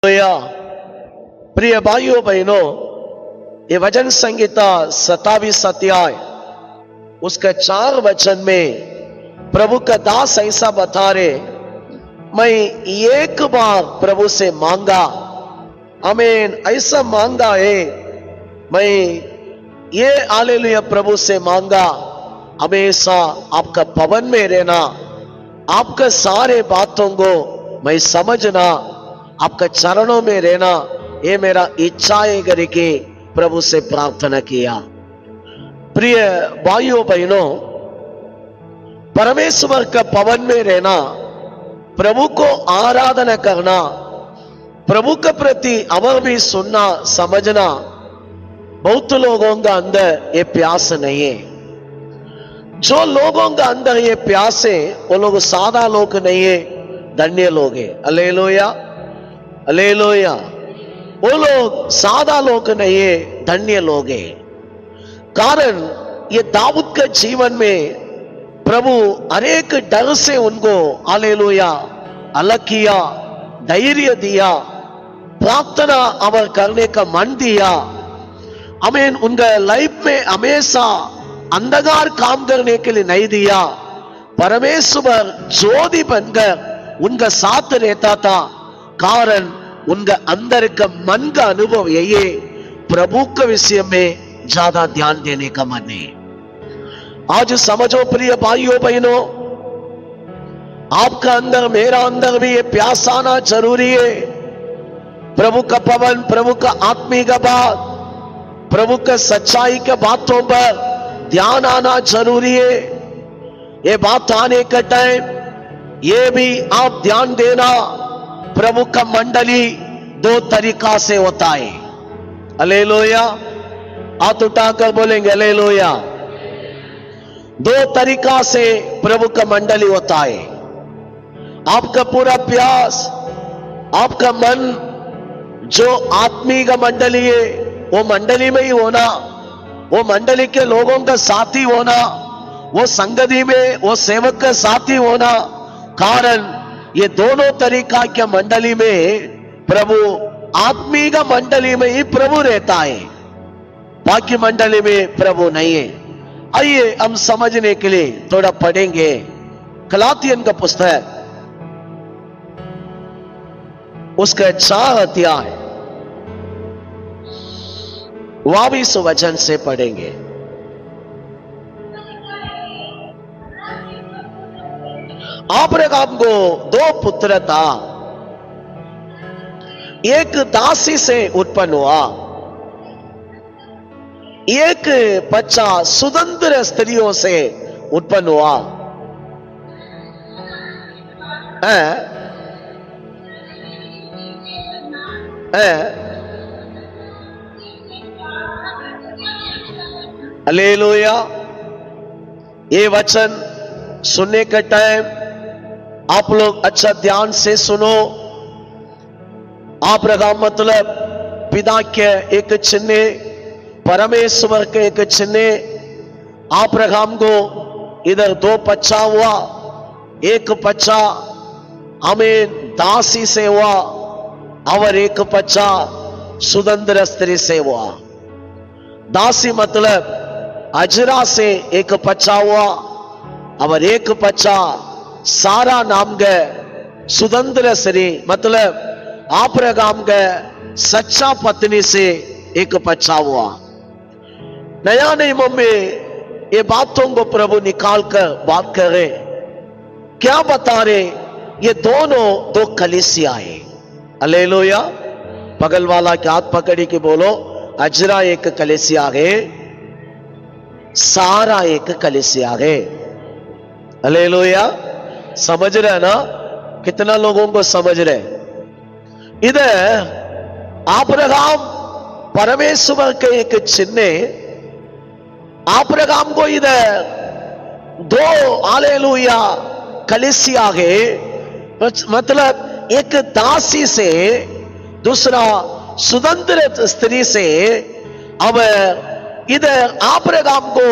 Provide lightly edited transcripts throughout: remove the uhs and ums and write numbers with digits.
प्रिय भाइयों बहनों, ये वचन संहिता 27 अध्याय उसके 4 वचन में प्रभु का दास ऐसा बता रहे, मैं एक बार प्रभु से मांगा, आमीन, ऐसा मांगा है, मैं ये हालेलुया प्रभु से मांगा, हमेशा आपका भवन में रहना, आपका सारे बातों को मैं समझना, आपका चरणों में रहना, ये मेरा इच्छा है करके प्रभु से प्रार्थना किया। प्रिय भाइयों बहनों, परमेश्वर का भवन में रहना, प्रभु को आराधना करना, प्रभु के प्रति अवर भी सुनना समझना, बहुत लोगों का अंदर ये प्यास नहीं है। जो लोगों का अंदर ये प्यास है वो लोग सादा लोग नहीं है, धन्य लोग है। Hallelujah, hallelujah. वो लोग सादा लोग नहीं है, धन्य लोग है। कारण ये दाऊद के जीवन में प्रभु अनेक डर से उनको हालेलुया अलग किया, धैर्य दिया, प्रार्थना अवर करने का मन दिया। आमीन। उनका लाइफ में हमेशा अंधकार काम करने के लिए नहीं दिया, परमेश्वर ज्योति बनकर उनका साथ रहता था। कारण उनका अंदर का मन का अनुभव यही है, प्रभु के विषय में ज्यादा ध्यान देने का मन है। आज समझो प्रिय भाइयों बहनों, आपका अंदर मेरा अंदर भी ये प्यास आना जरूरी है। प्रभु का भवन, प्रभु का आत्मिक बात, प्रभु का सच्चाई के बातों पर ध्यान आना जरूरी है। ये बात आने का टाइम ये भी आप ध्यान देना, प्रभु का मंडली 2 तरीका से होता है। हालेलुया, हाथ उठाकर बोलेंगे हालेलुया। 2 तरीका से प्रभु का मंडली होता है। आपका पूरा प्यास, आपका मन जो आत्मिक मंडली है वो मंडली में ही होना, वो मंडली के लोगों का साथी होना, वो संगति में वो सेवक का साथी होना। कारण ये दोनों तरीका के मंडली में प्रभु, आत्मिक मंडली में ही प्रभु रहता है, बाकी मंडली में प्रभु नहीं है। आइए हम समझने के लिए थोड़ा पढ़ेंगे गलातियन का पुस्तक, उसका 4 अध्याय 22 वचन से पढ़ेंगे। अब्राहम को 2 पुत्र था, एक दासी से उत्पन्न हुआ, एक बच्चा स्वतंत्र स्त्रियों से उत्पन्न हुआ। हालेलुया। ये वचन सुनने का टाइम आप लोग अच्छा ध्यान से सुनो। अब्राहम मतलब पिता के एक चिन्ह, परमेश्वर के एक चिन्ह। अब्राहम को इधर 2 बच्चा हुआ, एक बच्चा आमीन दासी से हुआ और एक बच्चा स्वतंत्र स्त्री से हुआ। दासी मतलब अजरा से एक बच्चा हुआ और एक बच्चा सारा नाम के स्वतंत्र स्त्री मतलब अब्राहम के सच्चा पत्नी से एक बच्चा हुआ। नया नियम में ये बातों को प्रभु निकाल कर बात कर रहे, क्या बता रहे, ये दोनों 2 कलीसिया है। हालेलुया। बगल वाला के हाथ पकड़ी के बोलो, अजरा एक कलीसिया है, सारा एक कलीसिया है। हालेलुया। समझ रहे ना? कितना लोगों को समझ रहे? इधर अब्राहम परमेश्वर के एक चिन्ह, अब्राहम को इधर 2 हालेलुया कलीसिया है, मतलब एक दासी से, दूसरा स्वतंत्र स्त्री से। अब इधर अब्राहम को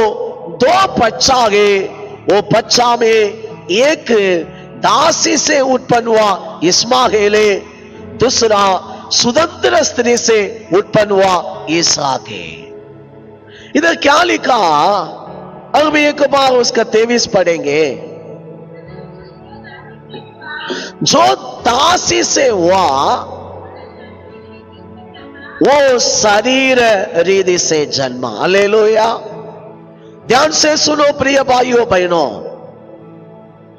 2 बच्चा है, वो बच्चा में एक दासी से उत्पन्न हुआ इस्माएल, दूसरा सुदंत्र स्त्री से उत्पन्न हुआ इसहाक है। इधर क्या लिखा, अब एक बार उसका 23 पढ़ेंगे। जो दासी से हुआ वो शरीर रीति से जन्मा। हालेलुया। ध्यान से सुनो प्रिय भाइयों बहनों,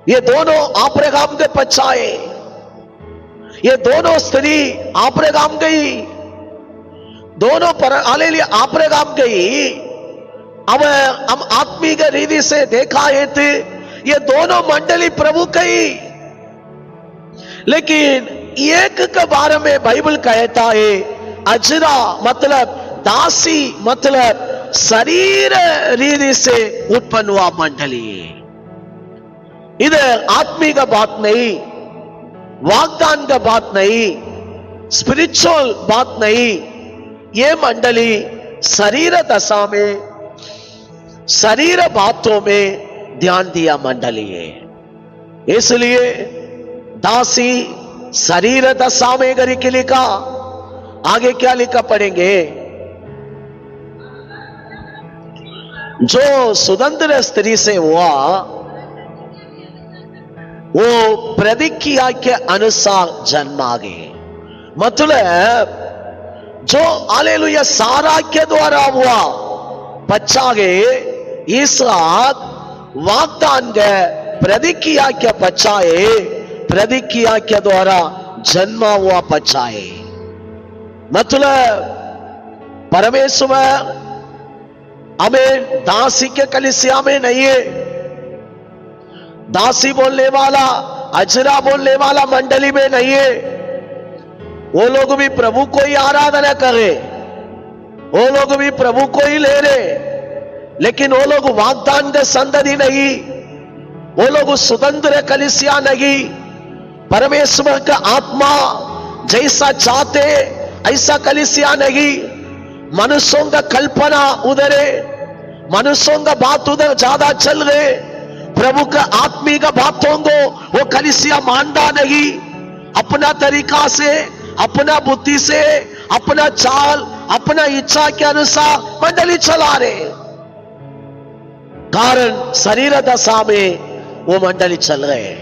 ये दोनों अब्राहम के बच्चे, ये दोनों स्त्री अब्राहम गई, दोनों पर हालेलुया अब्राहम गई। अब हम आत्मिक रीति से देखा है तो ये दोनों मंडली प्रभु गई, लेकिन एक के बारे में बाइबल कहता है अजरा मतलब दासी मतलब शरीर रीति से उत्पन्न हुआ मंडली। इधर आत्मिक बात नहीं, वाग्दान का बात नहीं, स्पिरिचुअल बात नहीं, ये मंडली शरीर दशा में, शरीर बातों में ध्यान दिया मंडली है। इसलिए दासी शरीर दशा में गरी के लिखा। आगे क्या लिखा पढ़ेंगे, जो सुदंत्र स्त्री से हुआ वो प्रतिज्ञा के अनुसार जन्मा गए। मतलब जो हालेलुया सारा के द्वारा हुआ बच्चा गए, इसहाक वाग्दान के प्रतिज्ञा के बच्चा है, प्रतिज्ञा के द्वारा जन्मा हुआ बच्चा है। मतलब परमेश्वर हमें दासी के कलीसिया में नहीं है, दासी बोलने वाला अजरा बोलने वाला मंडली में नहीं है। वो लोग भी प्रभु को ही आराधना करे, वो लोग भी प्रभु को ही ले रहे, लेकिन वो लोग वाग्दान के संतति नहीं, वो लोग स्वतंत्र कलीसिया नहीं। परमेश्वर का आत्मा जैसा चाहते ऐसा कलीसिया नहीं। मनुष्यों का कल्पना उधर है, मनुष्यों का बात उधर ज्यादा चल रहे, प्रभु का आत्मिक बातों को वो कलीसिया मानता नहीं। अपना तरीका से, अपना बुद्धि से, अपना चाल, अपना इच्छा के अनुसार मंडली चला रहे, कारण शरीर दशा में वो मंडली चल रहे हैं।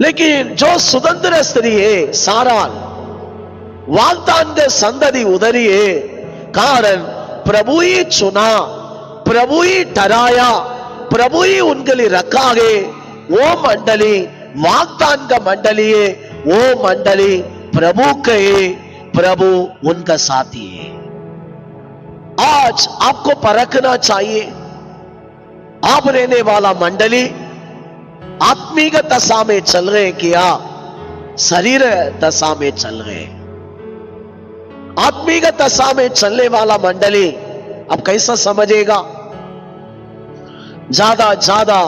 लेकिन जो स्वतंत्र स्त्री है सारा वाग्दान के संतति उधरी है, कारण प्रभु ही चुना, प्रभु ही ठहराया, प्रभु ही उनके लिए रखा है। वो मंडली वाग्दान का मंडली है, वो मंडली प्रभु के, प्रभु उनका साथी है। आज आपको परखना चाहिए, आप रहने वाला मंडली आत्मिक दशा में चल रहे क्या शरीर दशा में चल रहे? आत्मिक दशा में चलने वाला मंडली अब कैसा समझेगा? ज्यादा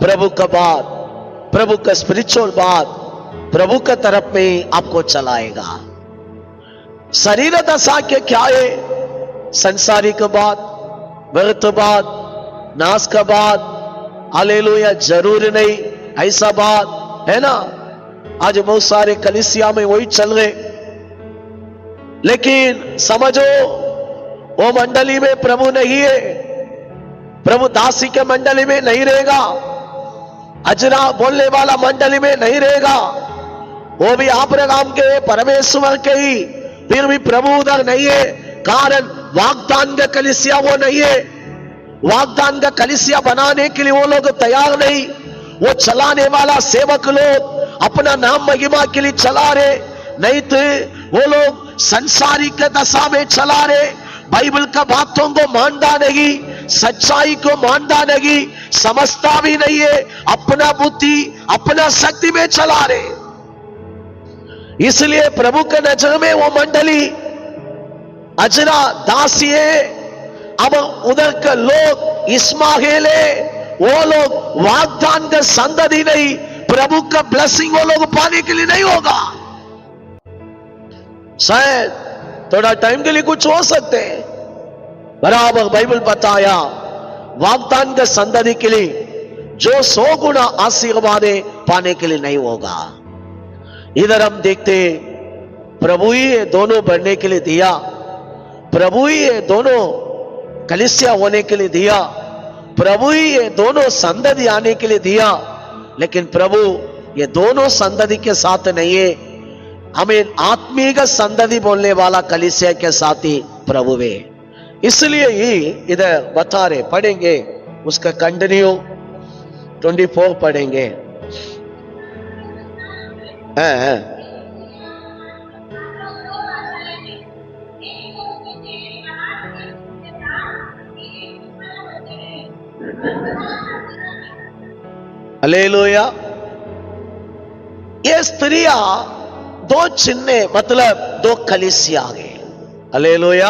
प्रभु का बात, प्रभु का स्पिरिचुअल बात, प्रभु का तरफ में आपको चलाएगा। शरीर दशा के क्या है? संसारिक बात, व्यर्थ बात, नाश का बात, हालेलुया जरूर नहीं ऐसा बात है ना। आज बहुत सारे कलीसिया में वही चल रहे, लेकिन समझो वो मंडली में प्रभु नहीं है, प्रभु दासी के मंडली में नहीं रहेगा, अजरा बोलने वाला मंडली में नहीं रहेगा। वो भी अब्राहम के परमेश्वर के ही, फिर भी प्रभु उधर नहीं है, कारण वाग्दान का कलीसिया वो नहीं है। वाग्दान का कलीसिया बनाने के लिए वो लोग तैयार नहीं। वो चलाने वाला सेवक लोग अपना नाम महिमा के लिए चला रहे, नहीं तो वो लोग संसारिक दशा में चला रहे, बाइबल का बातों को मानता नहीं, सच्चाई को मानता नहीं, समझता भी नहीं है, अपना बुद्धि अपना शक्ति में चला रहे। इसलिए प्रभु के नजर में वो मंडली अजरा दासी है। अब उधर के लोग इस्माइल है, वो लोग वाग्दान का संतति नहीं, प्रभु का ब्लेसिंग वो लोग पाने के लिए नहीं होगा। शायद थोड़ा टाइम के लिए कुछ हो सकते हैं, बराबर बाइबल बताया वाग्दान के संतति के लिए जो 100 गुना आशीर्वाद पाने के लिए नहीं होगा। इधर हम देखते प्रभु ही ये दोनों बढ़ने के लिए दिया, प्रभु ही ये दोनों कलीसिया होने के लिए दिया, प्रभु ही ये दोनों संतति आने के लिए दिया। लेकिन प्रभु ये दोनों संतति के साथ नहीं है, हमें आत्मीय संतति बोलने वाला कलीसिया के साथ ही प्रभु है। इसलिए ही इधर बता रहे, पढ़ेंगे उसका कंटिन्यू 24 पढ़ेंगे। हालेलुया। ये स्त्रियां दो चिन्ह, मतलब दो कलीसिया है। हालेलुया।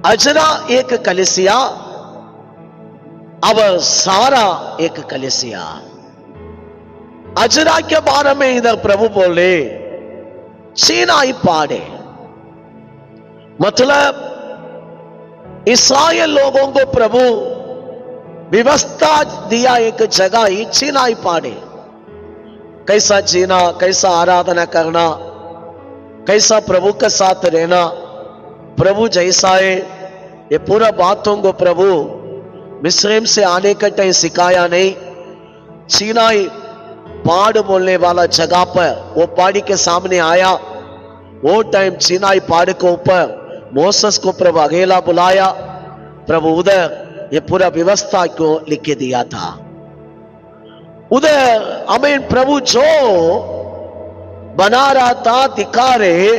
अजरा एक कलीसिया, अब सारा एक कलीसिया। अजरा के बारे में इधर प्रभु बोले सीनाई पाड़े, मतलब इस्राएल लोगों को प्रभु व्यवस्था दिया एक जगह ही सीनाई पाड़े। कैसा जीना, कैसा आराधना करना, कैसा प्रभु के साथ रहना, प्रभु जैसा है, ये पूरा बातों को प्रभु मिस्रैम से आने का टाइम सिखाया नहीं। सीनाई पहाड़ बोलने वाला जगह पर वो पहाड़ी के सामने आया, वो टाइम सीनाई पहाड़ के ऊपर मोसेस को प्रभु अकेला बुलाया। प्रभु उधर ये पूरा व्यवस्था को लिख के दिया था। उधर हमें प्रभु जो बना रहा था, दिखा रहे,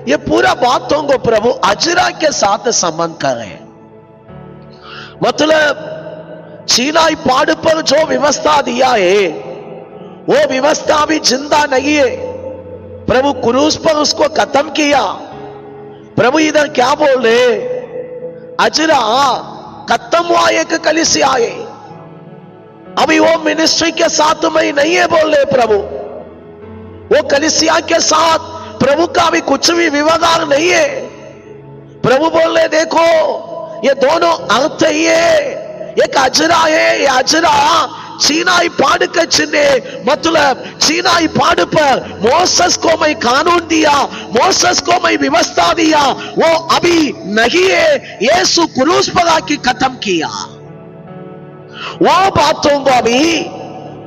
ये पूरा बातों को प्रभु अजरा के साथ संबंध कर रहे। मतलब सीनाई पहाड़ पर जो व्यवस्था दिया है वो व्यवस्था अभी जिंदा नहीं है। प्रभु क्रूस पर उसको खत्म किया। प्रभु इधर क्या बोल रहे, अजरा खत्म हुआ एक कलीसिया है, अभी वो मिनिस्ट्री के साथ में नहीं है बोल रहे प्रभु। वो कलीसिया के साथ प्रभु का भी कुछ भी व्यवहार नहीं है। प्रभु बोल रहे देखो ये दोनों अर्थ ही है, एक अजरा है, ये अजरा सीनाई पहाड़ का चिन्ह, मतलब सीनाई पहाड़ पर मोसेस को मैं कानून दिया, मोसेस को मैं व्यवस्था दिया, वो अभी नहीं है, यीशु क्रूस पर आके खत्म किया। वो बातों को अभी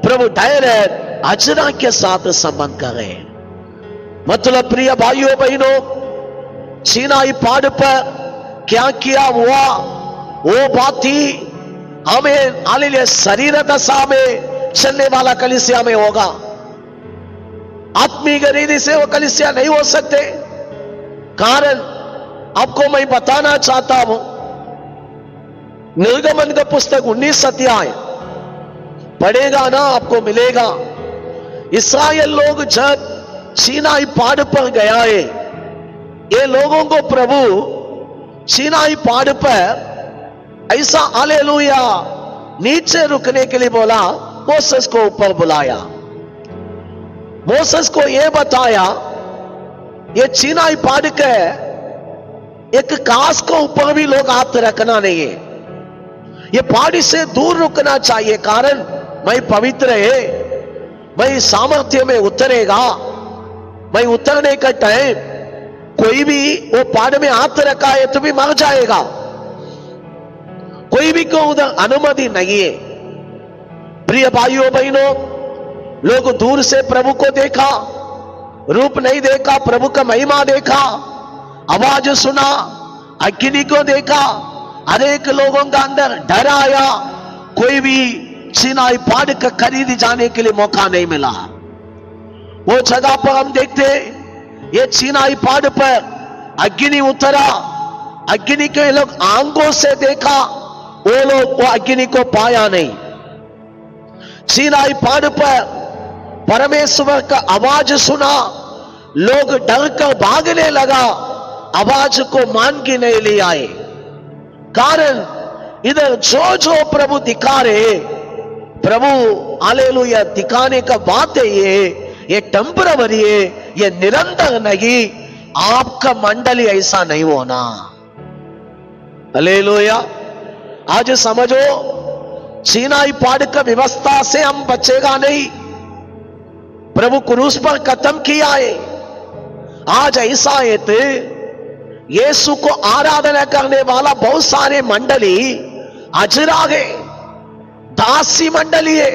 प्रभु डायरेक्ट अजरा के साथ संबंध कर रहे। मतलब प्रिय भाइयों बहनों, सीनाई पहाड़ पर क्या किया हुआ वो बात ही हमें हालेलुया शरीर दशा में चलने वाला कलीसिया में होगा। आत्मिक रीति से वो कलीसिया नहीं हो सकते। कारण आपको मैं बताना चाहता हूं, निर्गमन का पुस्तक 19 अध्याय पढ़ेगा ना, आपको मिलेगा। इस्राएल लोग जब सीनाई पहाड़ पर गया है, ये लोगों को प्रभु सीनाई पहाड़ पर ऐसा हालेलुया नीचे रुकने के लिए बोला, मोसेस को ऊपर बुलाया, मोसेस को यह बताया ये सीनाई पहाड़ के एक कास को ऊपर भी लोग हाथ रखना नहीं है, ये पहाड़ी से दूर रुकना चाहिए। कारण मैं पवित्र है, मैं सामर्थ्य में उतरेगा, मैं उतरने का टाइम कोई भी वो पहाड़ में हाथ रखा है तो भी मर जाएगा, कोई भी को उधर अनुमति नहीं है। प्रिय भाइयों बहनों, लोग दूर से प्रभु को देखा, रूप नहीं देखा, प्रभु का महिमा देखा, आवाज सुना, अग्नि को देखा, अनेक लोगों का अंदर डर आया, कोई भी सीनाई पहाड़ का खरीद जाने के लिए मौका नहीं मिला। वो जगह पर हम देखते ये सीनाई पहाड़ पर अग्नि उतरा, अग्नि के लोग आंखों से देखा, वो लोग वो अग्नि को पाया नहीं। सीनाई पहाड़ पर परमेश्वर का आवाज सुना, लोग डर कर भागने लगा, आवाज को मान के नहीं ले आए। कारण इधर जो जो प्रभु दिखा रहे, प्रभु हालेलुया दिखाने का बात है, ये टेम्पररी है, ये निरंतर नहीं। आपका मंडली ऐसा नहीं होना। हालेलुया। आज समझो, सीनाई पहाड़ का व्यवस्था से हम बचेगा नहीं। प्रभु क्रूस पर खत्म किया है, आज ऐसा है तो यीशु को आराधना करने वाला बहुत सारे मंडली अजरा गए, दासी मंडली है।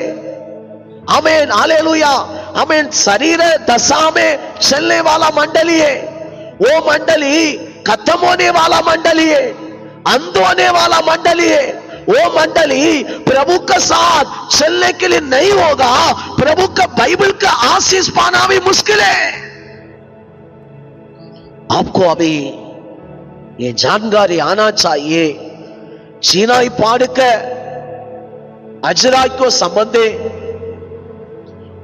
आमीन, हालेलुया, आमीन। शरीर दशा में चलने वाला मंडली है, वो मंडली खत्म होने वाला मंडली है, अंध होने वाला मंडली है। वो मंडली प्रभु के साथ चलने के लिए नहीं होगा। प्रभु का बाइबल का आशीष पाना भी मुश्किल है। आपको अभी ये जानकारी आना चाहिए, चीनाई पाड़ के अजरा को संबंधे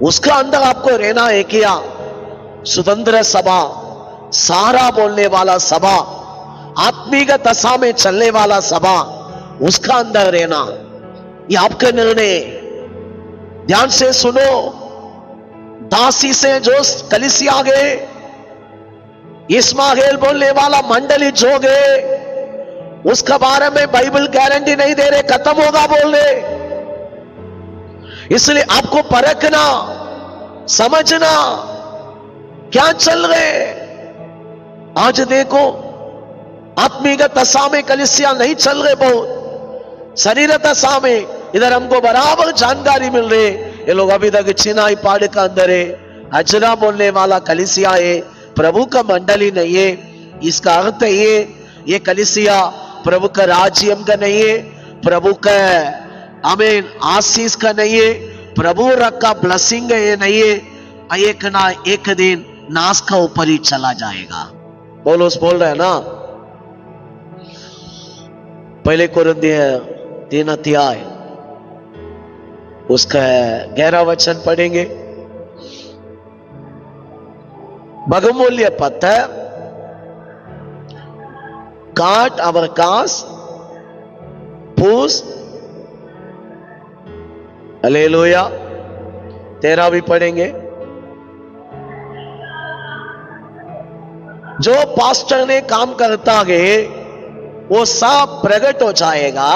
उसका अंदर आपको रहना है क्या? स्वतंत्र सभा, सारा बोलने वाला सभा, आत्मिक दशा में चलने वाला सभा, उसका अंदर रहना ये आपका निर्णय। ध्यान से सुनो, दासी से जो कलीसिया गए, इस्माएल बोलने वाला मंडली जो गए, उसके बारे में बाइबल गारंटी नहीं दे रहे खत्म होगा बोल रहे। इसलिए आपको परखना, समझना क्या चल रहे। आज देखो आत्मिक दशा में कलीसिया नहीं चल रहे, बहुत शरीर दशा में इधर हमको बराबर जानकारी मिल रही। ये लोग अभी तक चिनाई पहाड़ का अंदर है, अजरा बोलने वाला कलीसिया है, प्रभु का मंडली नहीं है। इसका अर्थ ये कलीसिया प्रभु का राज्यम का नहीं है, प्रभु का आमीन आशीष का नहीं है, प्रभु रखा ब्लेसिंग है, ये नहीं है। एक ना एक दिन नाश का ऊपर ही चला जाएगा। पौलुस बोल रहे हैं ना, पहले कुरिन्थियों 3 अध्याय उसका 11 वचन पढ़ेंगे। बहुमूल्य पत्थर, काट अवकाश, फूस, हालेलुया। 13 भी पढ़ेंगे। जो पास्टर ने काम करता गए वो सब प्रकट हो जाएगा।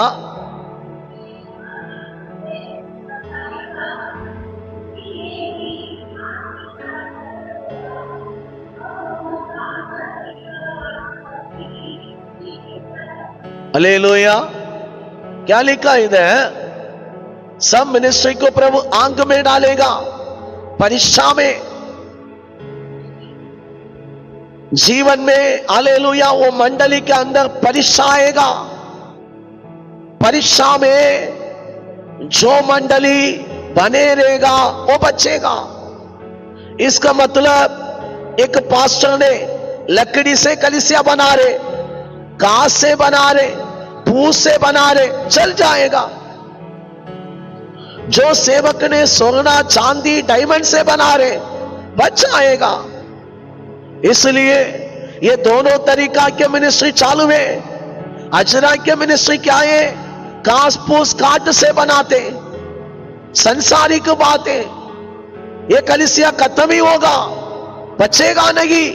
हालेलुया। क्या लिखा इधर? सब मिनिस्ट्री को प्रभु आंख में डालेगा, परीक्षा में, जीवन में। हालेलुया। वो मंडली के अंदर परीक्षा आएगा। परीक्षा में जो मंडली बने रहेगा वो बचेगा। इसका मतलब एक पास्टर ने लकड़ी से कलीसिया बना रहे, कांच से बना रहे, फूस से बना रहे, चल जाएगा। जो सेवक ने सोना चांदी डायमंड से बना रहे, बच जाएगा। इसलिए ये दोनों तरीका के मिनिस्ट्री चालू है। अजरा के मिनिस्ट्री क्या है? कांच फूस काट से बनाते, संसारिक बातें। ये कलीसिया खत्म ही होगा, बचेगा नहीं।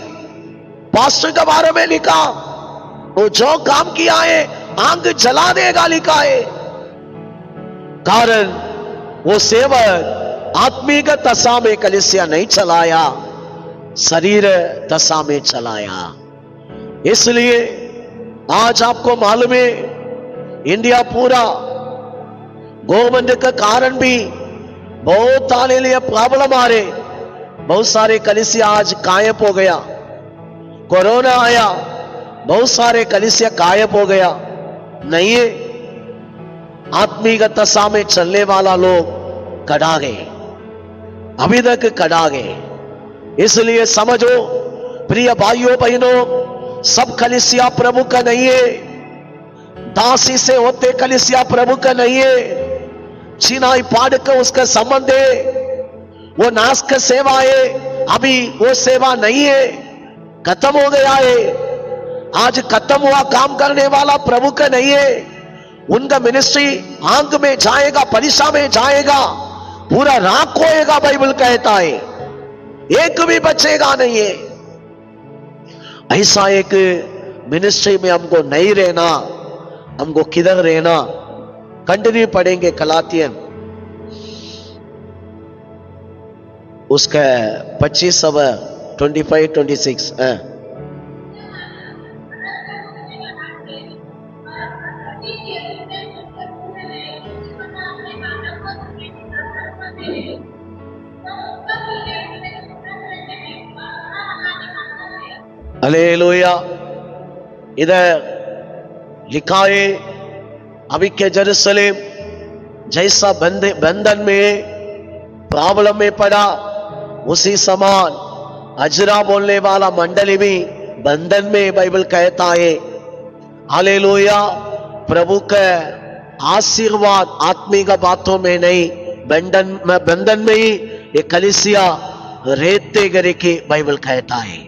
पास्टर के बारे में लिखा, वो जो काम किया है आग जला देगा, लिखा है। कारण वो सेवक आत्मिक दशा में कलीसिया नहीं चलाया, शरीर दशा में चलाया। इसलिए आज आपको मालूम है, इंडिया पूरा गवर्नमेंट का कारण भी बहुत आने लिए प्रॉब्लम आ रहे। बहुत सारे कलीसिया आज गायब हो गया। कोरोना आया, बहुत सारे कलीसिया गायब हो गया। नहीं है, आत्मिक दशा में चलने वाला लोग कड़ा गए, अभी तक कड़ा गए। इसलिए समझो प्रिय भाइयों बहनों, सब कलीसिया प्रभु का नहीं है। दासी से होते कलीसिया प्रभु का नहीं है। चिनाई पाड़ का उसका संबंध है, वो नाश का सेवा है। अभी वो सेवा नहीं है, खत्म हो गया है। आज खत्म हुआ काम करने वाला प्रभु का नहीं है। उनका मिनिस्ट्री आंख में जाएगा, परीक्षा में जाएगा, पूरा राख होएगा। बाइबल कहता है एक भी बचेगा नहीं है। ऐसा एक मिनिस्ट्री में हमको नहीं रहना। हमको किधर रहना? कंटिन्यू पढ़ेंगे गलातियन उसका 25 25, 26. हालेलुया। इधर लिखा है, अभी के जेरूसलेम जैसा बंधन में प्रॉब्लम में पड़ा, उसी समान अजरा बोलने वाला मंडली भी बंधन में बाइबल कहता है। हालेलुया। प्रभु का आशीर्वाद आत्मिक बातों में नहीं, बंधन में ही ये कलीसिया रहते गरे के बाइबल कहता है।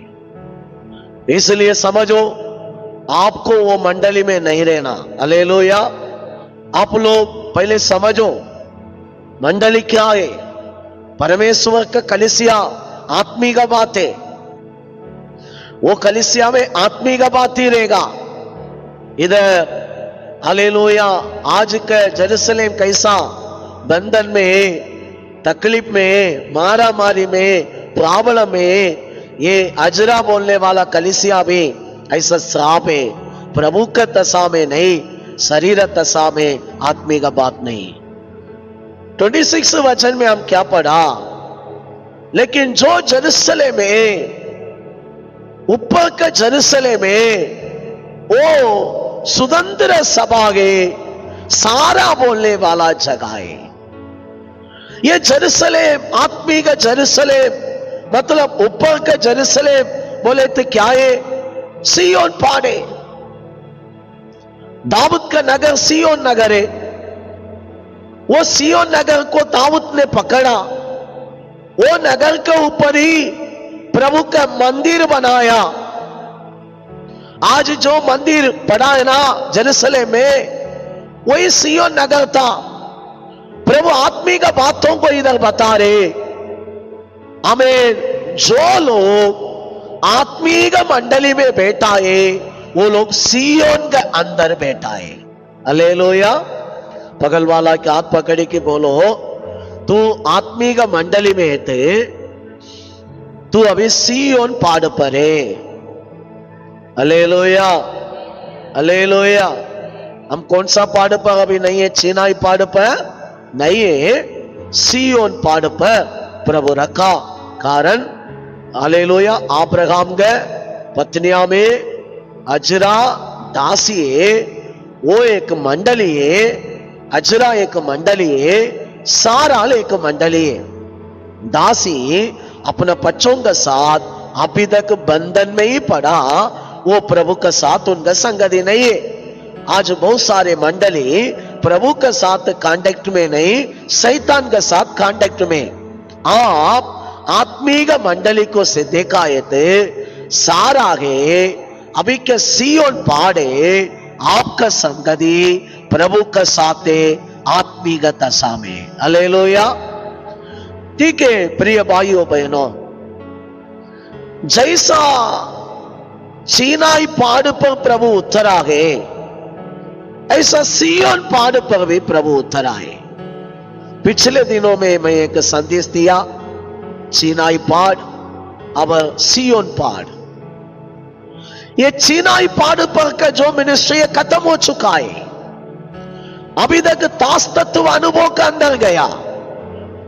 इसलिए समझो, आपको वो मंडली में नहीं रहना। हालेलुया। आप लोग पहले समझो मंडली क्या है। परमेश्वर का कलीसिया आत्मिक बात है, वो कलीसिया में आत्मिक बात ही रहेगा। इधर हालेलुया, आज का जेरूसलेम कैसा बंधन में, तकलीफ में, मारा मारी में, प्रॉब्लम में, ये अजरा बोलने वाला कलीसिया भी ऐसा श्राप है। प्रभु का तसा में नहीं, शरीर तसा में, आत्मिक बात नहीं। 26 वचन में हम क्या पढ़ा, लेकिन जो जेरूसलेम में, ऊपर का जेरूसलेम में, वो स्वतंत्र सभा है, सारा बोलने वाला जगह है। ये जेरूसलेम, आत्मिक जेरूसलेम, मतलब ऊपर का जेरूसलेम बोले तो क्या है? सियोन पहाड़, दाऊद का नगर सियोन नगर है। वो सियोन नगर को दाऊद ने पकड़ा, वो नगर के ऊपर ही प्रभु का मंदिर बनाया। आज जो मंदिर पड़ा है ना जेरूसलेम में, वही सियोन नगर था। प्रभु आत्मिक बातों को इधर बता रहे। आमीन। जो लोग आत्मिक मंडली में बैठा है, वो लोग सियोन के अंदर बैठा है। हालेलुया। बगल वाला के हाथ पकड़ के बोलो, तू आत्मिक मंडली में है, तू अभी सियोन पहाड़ पर है। हालेलुया। हालेलुया। हम कौन सा पहाड़ पर अभी नहीं है? सीनाई पहाड़ पर नहीं है, सियोन पहाड़ पर प्रभु रखा। कारण हालेलुया, अब्राहम के पत्निया में अजरा दासी है, वो एक मंडली है। अजरा एक मंडली है, सारा एक मंडली है। दासी अपने बच्चों के साथ अभी तक बंधन में ही पड़ा, वो प्रभु के साथ उनका संगति नहीं है। आज बहुत सारे मंडली प्रभु के साथ कांटेक्ट में नहीं, शैतान के साथ कांटेक्ट में। आप आत्मिक मंडली को से देखा है तो सारा है अभी के सियोन पहाड़, आपका संगति प्रभु के साथ आत्मिक दशा में। हालेलुया। ठीक है प्रिय भाइयों बहनों, जैसा सीनाई पहाड़ पर प्रभु उतरा है, ऐसा सियोन पहाड़ पर भी प्रभु उतरा है। पिछले दिनों में मैं एक संदेश दिया, सीनाई पहाड़ अब सियोन पहाड़। ये सीनाई पहाड़ पर का जो मिनिस्ट्री खत्म हो चुका है। अभी तक दास तत्व अनुभव के अंदर गया,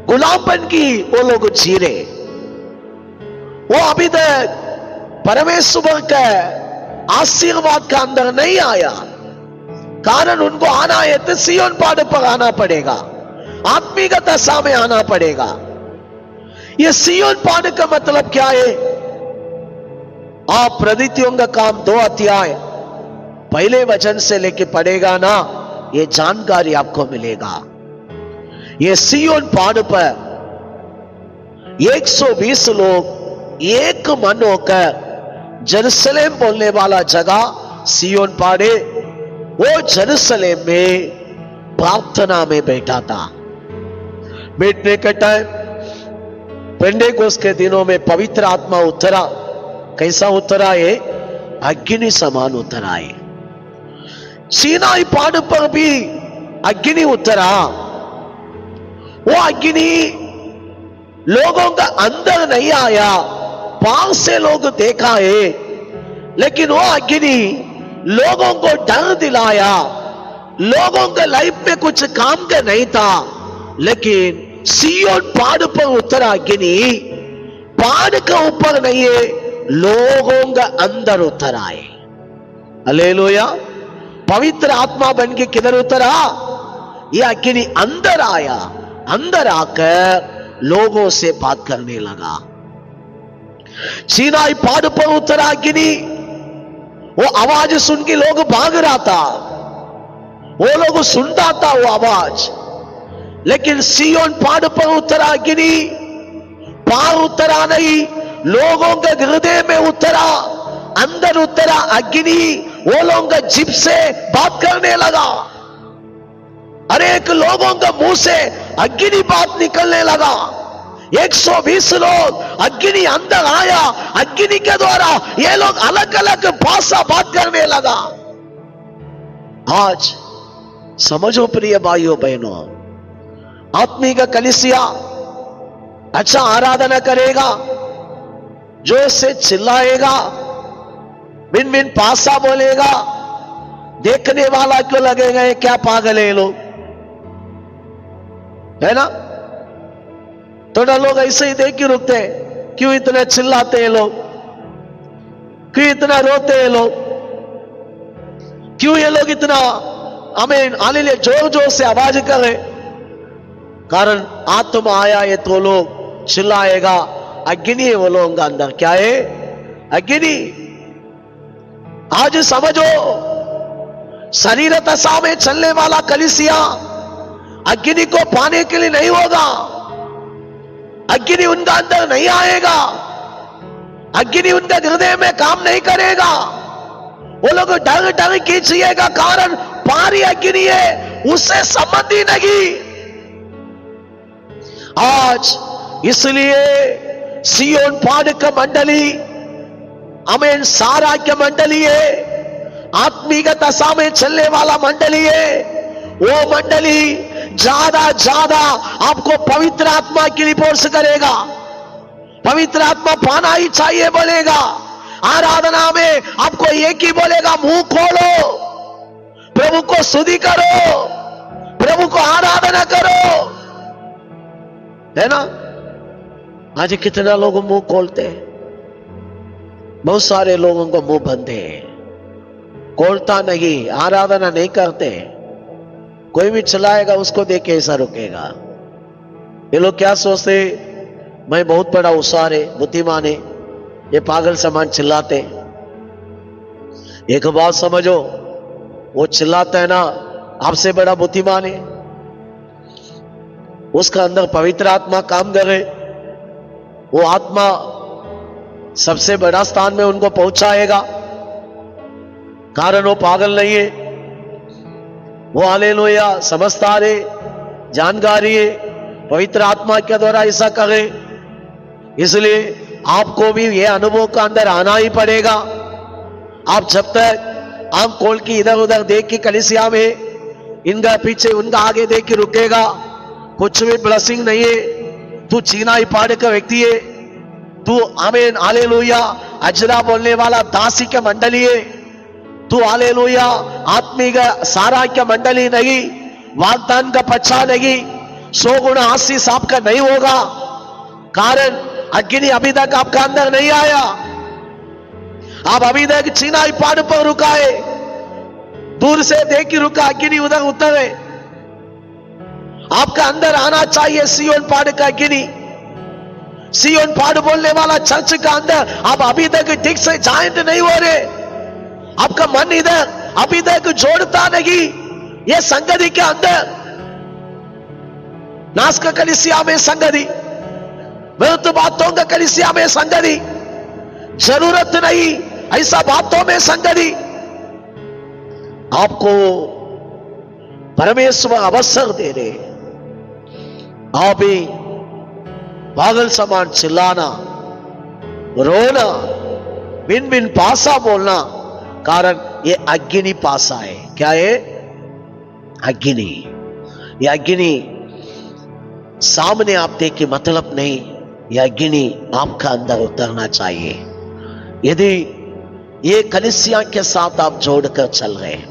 गुलामपन की वो लोग जी रहे। वो अभी तक परमेश्वर के आशीर्वाद का अंदर नहीं आया। कारण उनको आना है तो सियोन पहाड़ पर आना पड़ेगा, आत्मिक दशा में आना पड़ेगा। ये सियोन पहाड़ का मतलब क्या है? आप प्रदित्यों का काम 2 अध्याय पहले वचन से लेके पढ़ेगा ना, ये जानकारी आपको मिलेगा। ये सियोन पहाड़ पर 120 लोग एक मन होकर, जेरूसलेम बोलने वाला जगह सियोन पहाड़, वो जेरूसलेम में प्रार्थना में बैठा था। बैठने के टाइम पेंटेकोस्त के दिनों में पवित्र आत्मा उतरा। कैसा उतरा है? अग्नि समान उतरा है। सीनाई पहाड़ पर भी अग्नि उतरा। वो अग्नि लोगों का अंदर नहीं आया, पास से लोग देखा है, लेकिन वो अग्नि लोगों को डर दिलाया, लोगों के लाइफ में कुछ काम का नहीं था। लेकिन सिय्योन पहाड़ पर उतरा अग्नि, पहाड़ के ऊपर नहीं है, लोगों के अंदर उतर आए। हालेलुया। पवित्र आत्मा बन के किधर उतरा? ये अग्नि अंदर आया, अंदर आकर लोगों से बात करने लगा। सीनाई पहाड़ पर उतरा अग्नि, वो आवाज सुन के लोग भाग रहा था, वो लोग सुनता था वो आवाज। लेकिन सिय्योन पहाड़ पर उतरा अग्नि, पार उतरा नहीं, लोगों के हृदय में उतरा, अंदर उतरा अग्नि, वो लोगों के जिभ से बात करने लगा। अनेक लोगों के मुंह से अग्नि बात निकलने लगा। 120 लोग अग्नि अंदर आया, अग्नि के द्वारा ये लोग अलग अलग भाषा बात करने लगा। आज समझो प्रिय भाइयों बहनों, आत्मिक कलीसिया अच्छा आराधना करेगा, जोर से चिल्लाएगा, बिन बिन भाषा बोलेगा, देखने वाला क्यों लगेगा ये क्या पागल है लोग, है ना? थोड़ा लोग ऐसे ही देख के रुकते हैं, क्यों इतना चिल्लाते हैं लोग, क्यों इतना रोते हैं लोग, क्यों ये लोग इतना आमीन हालेलुया जोर जोर से आवाज करे? कारण आत्मा आया है तो लोग चिल्लाएगा। अग्नि है वो लोगों का अंदर, क्या है? अग्नि। आज समझो, शरीर दशा में चलने वाला कलीसिया अग्नि को पाने के लिए नहीं होगा, अग्नि उनका अंदर नहीं आएगा, अग्नि उनके हृदय में काम नहीं करेगा। वो लोग डर डर खींचिएगा, कारण पारी अग्नि है, उससे संबंध ही नहीं। आज इसलिए सिय्योन पहाड़ का मंडली आमीन सारा क्या मंडली है, आत्मिक दशा में चलने वाला मंडली है। वो मंडली ज्यादा ज्यादा आपको पवित्र आत्मा की रिपोर्ट करेगा, पवित्र आत्मा पाना ही चाहिए बोलेगा। आराधना में आपको एक ही बोलेगा, मुंह खोलो, प्रभु को स्तुति करो, प्रभु को आराधना करो, है ना? आज कितना लोग मुंह खोलते हैं, बहुत सारे लोगों को मुंह बंद है, खोलता नहीं, आराधना नहीं करते। कोई भी चलाएगा उसको देख के ऐसा रुकेगा। ये लोग क्या सोचते, मैं बहुत बड़ा होशियार है, बुद्धिमान है, ये पागल समान चिल्लाते। एक बात समझो, वो चिल्लाता है ना, आपसे बड़ा बुद्धिमान है, उसका अंदर पवित्र आत्मा काम करे, वो आत्मा सबसे बड़ा स्थान में उनको पहुंचाएगा, कारण वो पागल नहीं है, वो हालेलुया समझदार है, जानकारी है, पवित्र आत्मा के द्वारा ऐसा करे। इसलिए आपको भी ये अनुभव का अंदर आना ही पड़ेगा। आप जब तक आंख खोल के इधर उधर देख के कलीसिया में इनका पीछे उनका आगे देख के रुकेगा, कुछ भी ब्लेसिंग नहीं है। तू चीना ही पहाड़ का व्यक्ति है, तू आमीन हालेलुया अजरा बोलने वाला दासी के मंडली है, तू हालेलुया आत्मिक सारा क्या मंडली नहीं, वाग्दान का पच्चा नहीं, 100 गुना आशीष आपका नहीं होगा, कारण अग्नि अभी तक आपका अंदर नहीं आया। आप अभी तक चीना ही पहाड़ पर रुका है, दूर से देख के रुका, अग्नि उधर उतरे। आपका अंदर आना चाहिए सिय्योन पहाड़ का अग्नि, सिय्योन पहाड़ बोलने वाला चर्च का अंदर आप अभी तक ठीक से जॉइंट नहीं हो रहे, आपका मन इधर अभी तक जोड़ता नहीं ये संगति के अंदर। नाश का कलीसिया में संगति, विरुद्ध बातों का कलीसिया में संगति, जरूरत नहीं ऐसा बातों में संगति। आपको परमेश्वर अवसर दे रहे, आप भी पागल समान चिल्लाना, रोना, बिन बिन पासा बोलना, कारण ये अग्नि पासा है। क्या है? अग्नि। ये अग्नि सामने आप देख के मतलब नहीं, यह अग्नि आपका अंदर उतरना चाहिए। यदि ये कलीसिया के साथ आप जोड़कर चल रहे हैं,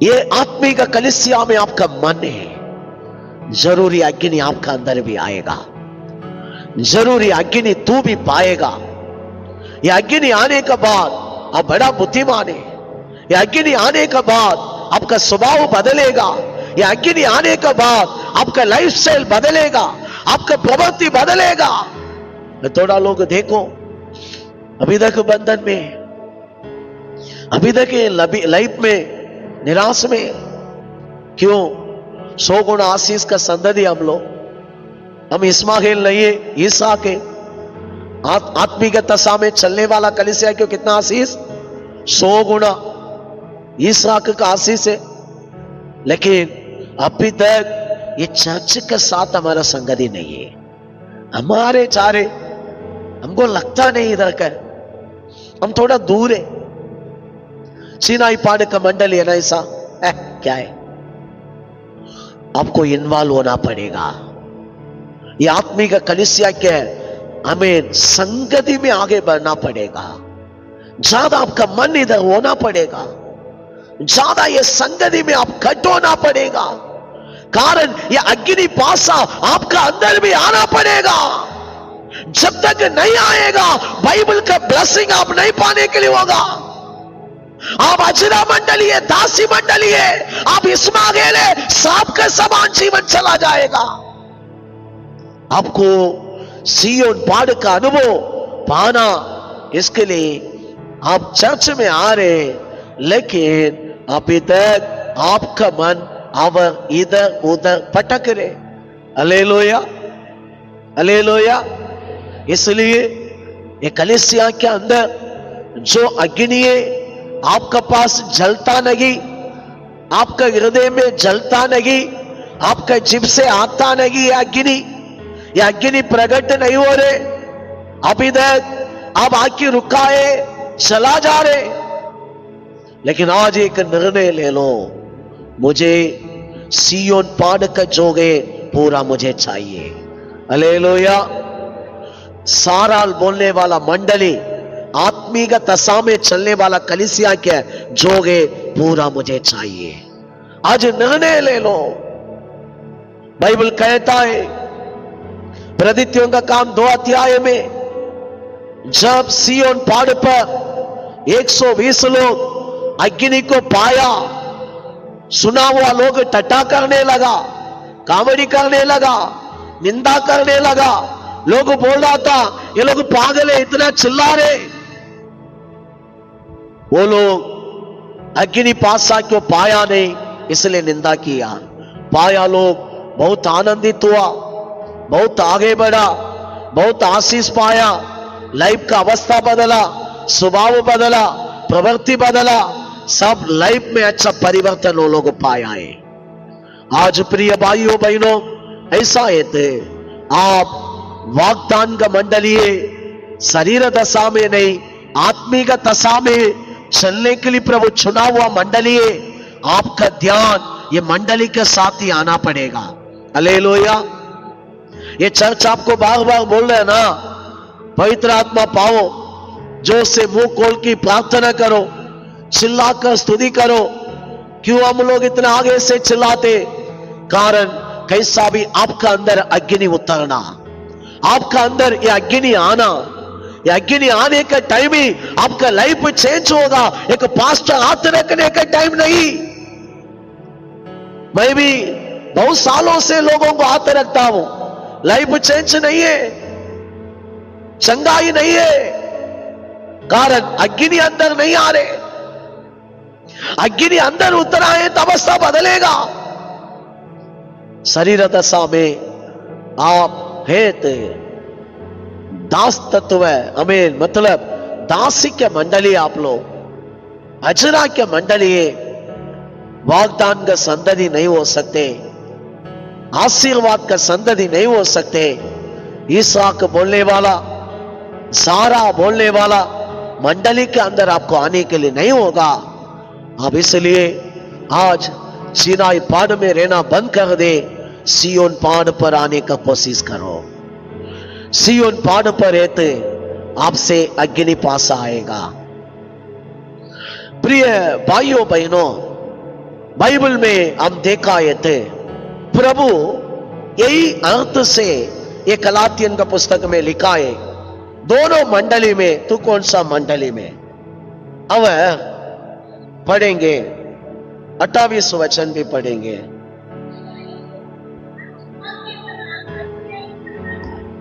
ये आत्मिक कलीसिया में आपका मन है, जरूरी अग्नि आपका अंदर भी आएगा, जरूरी अग्नि तू भी पाएगा। ये अग्नि आने के बाद आप बड़ा बुद्धिमान है। ये अग्नि आने के बाद आपका स्वभाव बदलेगा। ये अग्नि आने के बाद आपका लाइफ स्टाइल बदलेगा, आपका प्रवृत्ति बदलेगा। थोड़ा लोग देखो, अभी तक बंधन में, अभी तक लाइफ में निराश में, क्यों? 100 गुना आशीष का संतति हम लोग, हम इस्माइल नहीं है, ईसा के आत्मिक दशा में चलने वाला कलीसिया क्यों? कितना आशीष? 100 गुना ईसाक का आशीष है। लेकिन अभी तक ये चर्च के साथ हमारा संगति नहीं है। हमारे चारे, हमको लगता नहीं इधर का, हम थोड़ा दूर है। सीनाई पहाड़ का मंडल है ना, ऐसा क्या है? आपको इन्वॉल्व होना पड़ेगा। ये आत्मिक कलीसिया के हमें संगति में आगे बढ़ना पड़ेगा। ज्यादा आपका मन इधर होना पड़ेगा, ज्यादा ये संगति में आप कट होना पड़ेगा। कारण ये अग्नि पासा आपका अंदर भी आना पड़ेगा। जब तक नहीं आएगा, बाइबल का ब्लेसिंग आप नहीं पाने के लिए होगा। आप अजरा मंडली है, दासी मंडली है, आप इस्माइल है, सांप के समान जीवन चला जाएगा। आपको सिय्योन पहाड़ का अनुभव पाना, इसके लिए आप चर्च में आ रहे हैं, लेकिन अभी तक आपका मन अब इधर उधर पटक रहे। Hallelujah, hallelujah. इसलिए ये कलीसिया के अंदर जो अग्नि है आपका पास जलता नहीं, आपका हृदय में जलता नहीं, आपका जिभ से आता नहीं, ये अग्नि प्रकट नहीं हो रहे। अभी तक आप आके रुकाए चला जा रहे। लेकिन आज एक निर्णय ले लो, मुझे सिय्योन पहाड़ का जोगे पूरा मुझे चाहिए। हालेलुया। सारा बोलने वाला मंडली, आत्मिक दशा में चलने वाला कलीसिया के जोगे पूरा मुझे चाहिए। आज निर्णय ले लो। बाइबल कहता है प्रेरितों का काम 2 अध्याय में, जब सिय्योन पहाड़ पर 120 लोग अग्नि को पाया, सुना हुआ लोग टटा करने लगा, कामेडी करने लगा, निंदा करने लगा। लोग बोल रहा था ये लोग पागल है, इतना चिल्ला रहे। वो लोग अग्नि पासा क्यों पाया नहीं, इसलिए निंदा किया। पाया लोग बहुत आनंदित हुआ, बहुत आगे बढ़ा, बहुत आशीष पाया, लाइफ का अवस्था बदला, स्वभाव बदला, प्रवृत्ति बदला, सब लाइफ में अच्छा परिवर्तन वो लोग पाया है। आज प्रिय भाइयों बहनों, ऐसा है थे आप वाग्दान का मंडली है, शरीर दशा में नहीं आत्मिक दशा में चलने के लिए प्रभु चुना हुआ मंडली है। आपका ध्यान ये मंडली के साथ ही आना पड़ेगा। हालेलुया। ये चर्च आपको बार बार बोल रहे हैं ना, पवित्र आत्मा पाओ, जो से मुंह खोल की प्रार्थना करो, चिल्लाकर स्तुति करो। क्यों हम लोग इतना आगे से चिल्लाते? कारण कैसा भी आपका अंदर अग्नि उतरना, आपका अंदर ये अग्नि आना, ये अग्नि आने का टाइम ही आपका लाइफ चेंज होगा। एक पास्टर हाथ रखने का टाइम नहीं। मैं भी बहुत सालों से लोगों को हाथ रखता हूं, लाइफ चेंज नहीं है, चंगाई नहीं है, कारण अग्नि अंदर नहीं आ रहे। अग्नि अंदर उतरा है तो अवस्था बदलेगा। शरीर दशा में आप है दास तत्व है, हमें मतलब दासी के मंडली, आप लोग अजरा के मंडली है। वाग्दान का संतति नहीं हो सकते, आशीर्वाद का संतति नहीं हो सकते। ईसाक बोलने वाला, सारा बोलने वाला मंडली के अंदर आपको आने के लिए नहीं होगा। अब इसलिए आज सीनाई पहाड़ में रहना बंद कर दे, सिय्योन पहाड़ पर आने का कोशिश करो। सियोन पहाड़ पर रहते आपसे अग्नि पास आएगा। प्रिय भाइयों बहनों, बाइबल में हम देखा ये थे प्रभु यही अर्थ से ये गलातियन का पुस्तक में लिखा है, दोनों मंडली में तू कौन सा मंडली में। अब पढ़ेंगे 28 वचन भी पढ़ेंगे।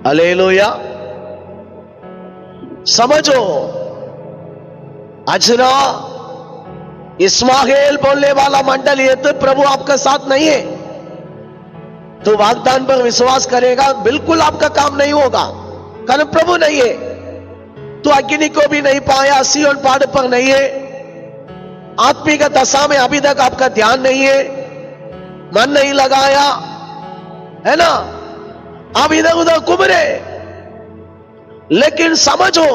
हालेलुया। समझो, अजरा इस्माएल बोलने वाला मंडली है तो प्रभु आपका साथ नहीं है। तो वाग्दान पर विश्वास करेगा, बिल्कुल आपका काम नहीं होगा, कारण प्रभु नहीं है। तो अग्नि को भी नहीं पाया, सिय्योन पहाड़ पर नहीं है, आत्मिक दशा में अभी तक आपका ध्यान नहीं है, मन नहीं लगाया है ना, आप इधर उधर घूम रहे। लेकिन समझो,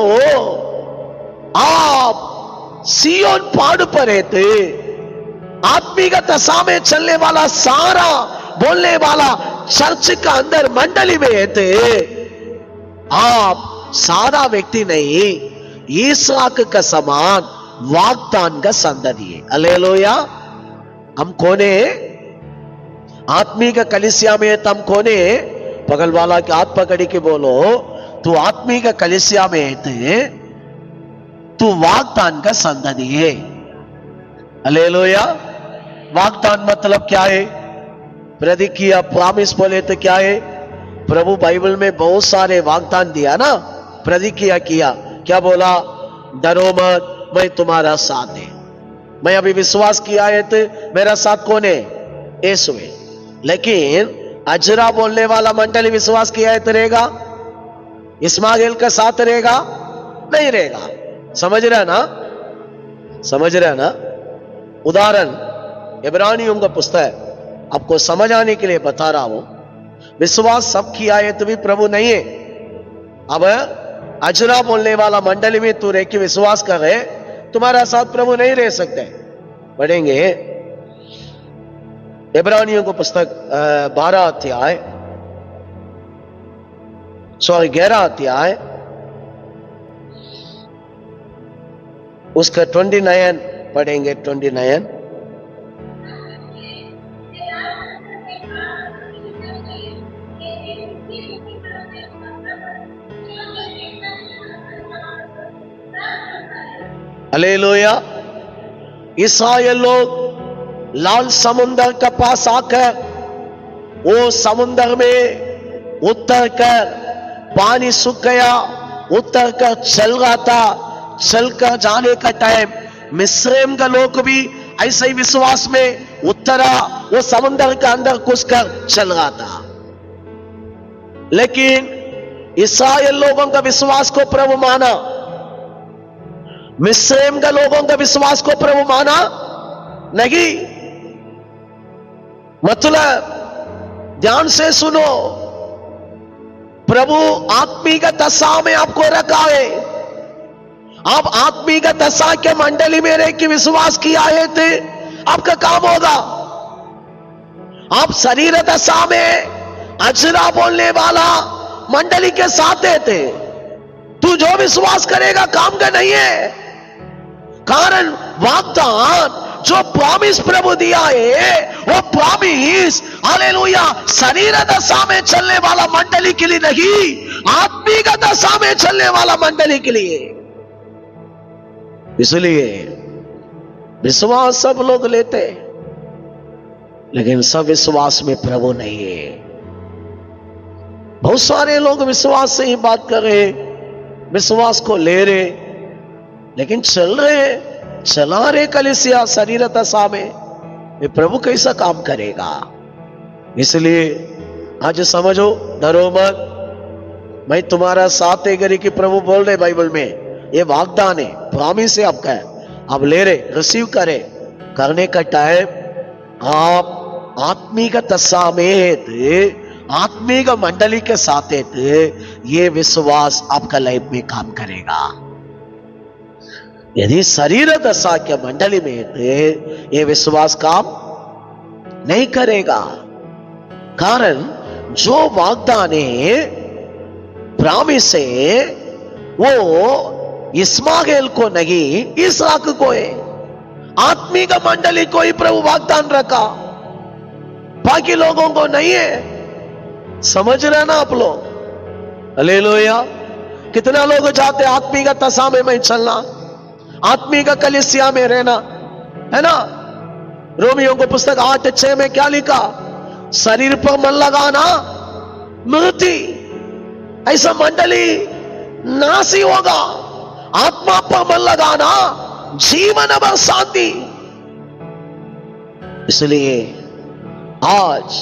आप सिय्योन पहाड़ पर रहते, आत्मिक दशा में चलने वाला, सारा बोलने वाला चर्च का अंदर मंडली में रहते, आप सादा व्यक्ति नहीं, इसहाक का समान वाग्दान का संतति है। हालेलुया। हम कोने आत्मिक कलीसिया में, तम कोने बगल वाला के हाथ पकड़ी के बोलो, तू आत्मिक कलीसिया में थे, तू वाग्दान का संतति है। हालेलुया। वाग्दान मतलब क्या है? प्रतिज्ञा, प्रॉमिस बोले तो क्या है? प्रभु बाइबल में बहुत सारे वाग्दान दिया ना, प्रतिज्ञा किया, क्या बोला? डरो मत, मैं तुम्हारा साथ है। मैं अभी विश्वास किया है तो मेरा साथ कौन है? यीशु है। लेकिन अजरा बोलने वाला मंडली विश्वास किया है तो रहेगा? इस्माएल का साथ रहेगा? नहीं रहेगा। समझ रहा ना? समझ रहा ना? उदाहरण इब्रानियों का पुस्तक आपको समझ आने के लिए बता रहा हूं। विश्वास सब किया है तो भी प्रभु नहीं है। अब अजरा बोलने वाला मंडली में तू रह के विश्वास कर रहे, तुम्हारा साथ प्रभु नहीं रह सकते। पढ़ेंगे इब्रानियों को पुस्तक 12 अध्याय, 11 अध्याय, उसका 29 पढ़ेंगे। 29 हालेलुया। इस्राएल लोग लाल समुद्र के पास आकर, वो समुद्र में उतर कर, पानी सूख गया, उतर कर चल रहा था। चलकर जाने का टाइम मिस्रैम का लोग भी ऐसे ही विश्वास में उतरा, वो समुद्र के अंदर घुसकर चल रहा था। लेकिन इस्राएल लोगों का विश्वास को प्रभु माना, मिस्रैम का लोगों का विश्वास को प्रभु माना नहीं। मतलब ध्यान से सुनो, प्रभु आत्मिक दशा में आपको रखा है। आप आत्मिक दशा के मंडली में रह के विश्वास किया है तो आपका काम होगा। आप शरीर दशा में अजरा बोलने वाला मंडली के साथ थे, तू जो विश्वास करेगा काम का नहीं है। कारण वाग्दान जो प्रॉमिस प्रभु दिया है, वो प्रॉमिस हालेलुया शरीर दशा में चलने वाला मंडली के लिए नहीं, आत्मिक दशा में चलने वाला मंडली के लिए। इसलिए विश्वास सब लोग लेते, लेकिन सब विश्वास में प्रभु नहीं है। बहुत सारे लोग विश्वास से ही बात कर रहे, विश्वास को ले रहे, लेकिन चल रहे, चला रहे कलीसिया शरीर दशा में, ये प्रभु कैसा काम करेगा? इसलिए आज समझो, डरो मत, मैं तुम्हारा साथ है करी कि प्रभु बोल रहे बाइबल में। ये वाग्दान है, प्रॉमिस है आपका, आप ले रहे, रिसीव करे। करने का टाइम आप आत्मिक दशा में थे, आत्मिक मंडली के साथ थे, ये विश्वास आपका लाइफ में काम करेगा। यदि शरीर दशा के मंडली में थे, ये विश्वास काम नहीं करेगा। कारण जो वाग्दान है प्रॉमिस है वो इस्माएल को नहीं, इसहाक को है। आत्मिक मंडली को ही प्रभु वाग्दान रखा, बाकी लोगों को नहीं है। समझ रहे ना आप लोग? हालेलुया। कितना लोग चाहते आत्मिक दशा में चलना, आत्मिक कलीसिया में रहना, है ना? रोमियो को पुस्तक 8:6 में क्या लिखा? शरीर पर मन लगाना मृत्यु, ऐसा मंडली नाश ही होगा। आत्मा पर मन लगाना जीवन भर शांति। इसलिए आज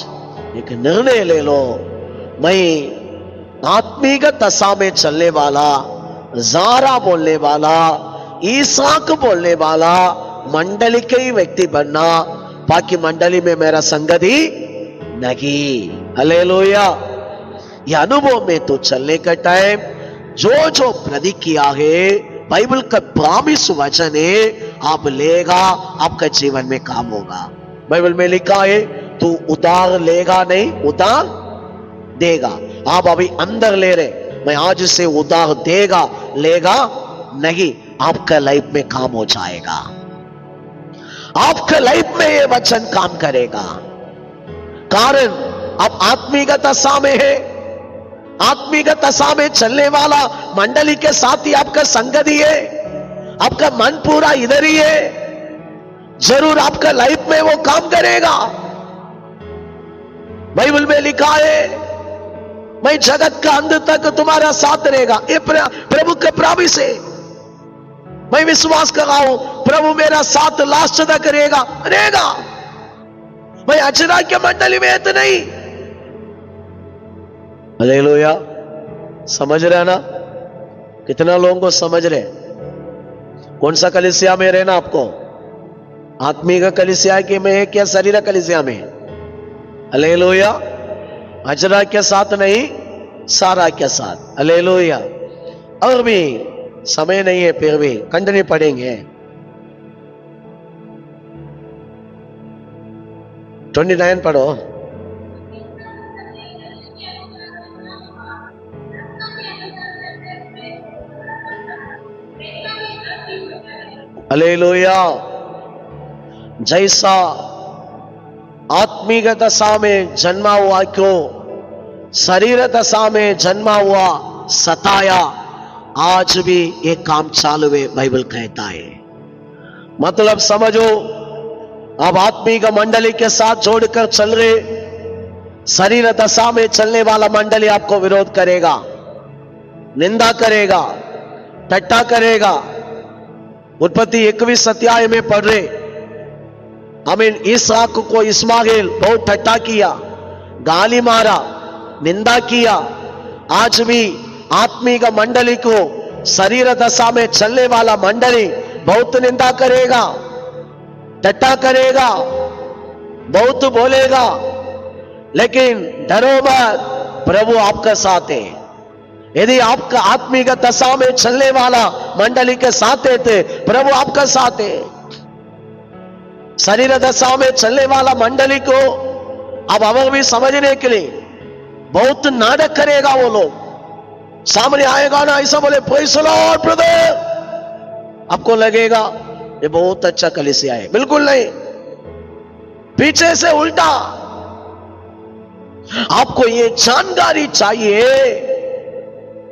एक निर्णय ले लो, मैं आत्मिक दशा में चलने वाला, जारा बोलने वाला, इसहाक बोलने वाला मंडली के ही व्यक्ति बनना, बाकी मंडली में मेरा संगति नहीं। हालेलुया। यह अनुभव में तो चलने का टाइम जो जो प्रतीक किया है, बाइबल का प्रॉमिस वचन है, आप लेगा, आपका जीवन में काम होगा। बाइबल में लिखा है तू उधार लेगा नहीं, उधार देगा। आप अभी अंदर ले रहे, मैं आज से उधार देगा लेगा नहीं, आपका लाइफ में काम हो जाएगा। आपका लाइफ में ये वचन काम करेगा, कारण आप आत्मिक दशा में है। आत्मिक दशा में चलने वाला मंडली के साथ ही आपका संगति है, आपका मन पूरा इधर ही है, जरूर आपका लाइफ में वो काम करेगा। बाइबल में लिखा है मैं जगत का अंत तक तुम्हारा साथ रहेगा। ये प्रभु का प्रॉमिस है। मैं विश्वास कर रहा हूं प्रभु मेरा साथ लास्ट तक रहेगा। मैं अजरा के मंडली में तो नहीं। हालेलुया। समझ रहे ना? कितना लोगों को समझ रहे? कौन सा कलीसिया में रहना आपको? आत्मिक कलीसिया के में है क्या शरीर कलीसिया में? हालेलुया। अजरा के साथ नहीं, सारा के साथ। हालेलुया। और भी समय नहीं है, फिर भी कंटिन्यू पढ़ेंगे। 29 पढ़ो। हालेलुया। जैसा आत्मिक दशा में जन्मा हुआ क्यों, शरीर दशा में जन्मा हुआ सताया, आज भी एक काम चालू है, बाइबल कहता है। मतलब समझो, अब आत्मिक मंडली के साथ जोड़कर चल रहे, शरीर दशा में चलने वाला मंडली आपको विरोध करेगा, निंदा करेगा, टट्टा करेगा। उत्पत्ति 21 अध्याय में पढ़ रहे, आमीन, इसहाक को इस्माएल बहुत टट्टा किया, गाली मारा, निंदा किया। आज भी आत्मिक मंडली को, शरीर दशा में चलने वाला मंडली बहुत निंदा करेगा, टट्टा करेगा, बहुत बोलेगा, लेकिन डरो मत, प्रभु आपका साथ है। यदि आपका आत्मिक दशा में चलने वाला मंडली के साथ है तो प्रभु आपका साथ है। शरीर दशा में चलने वाला मंडली को अब अवर भी समझने के लिए बहुत नाटक करेगा। वो लोग सामने आएगा ना, ऐसा बोले प्रेज़ द लॉर्ड ब्रदर, आपको लगेगा ये बहुत अच्छा कलीसिया है। बिल्कुल नहीं, पीछे से उल्टा। आपको ये जानकारी चाहिए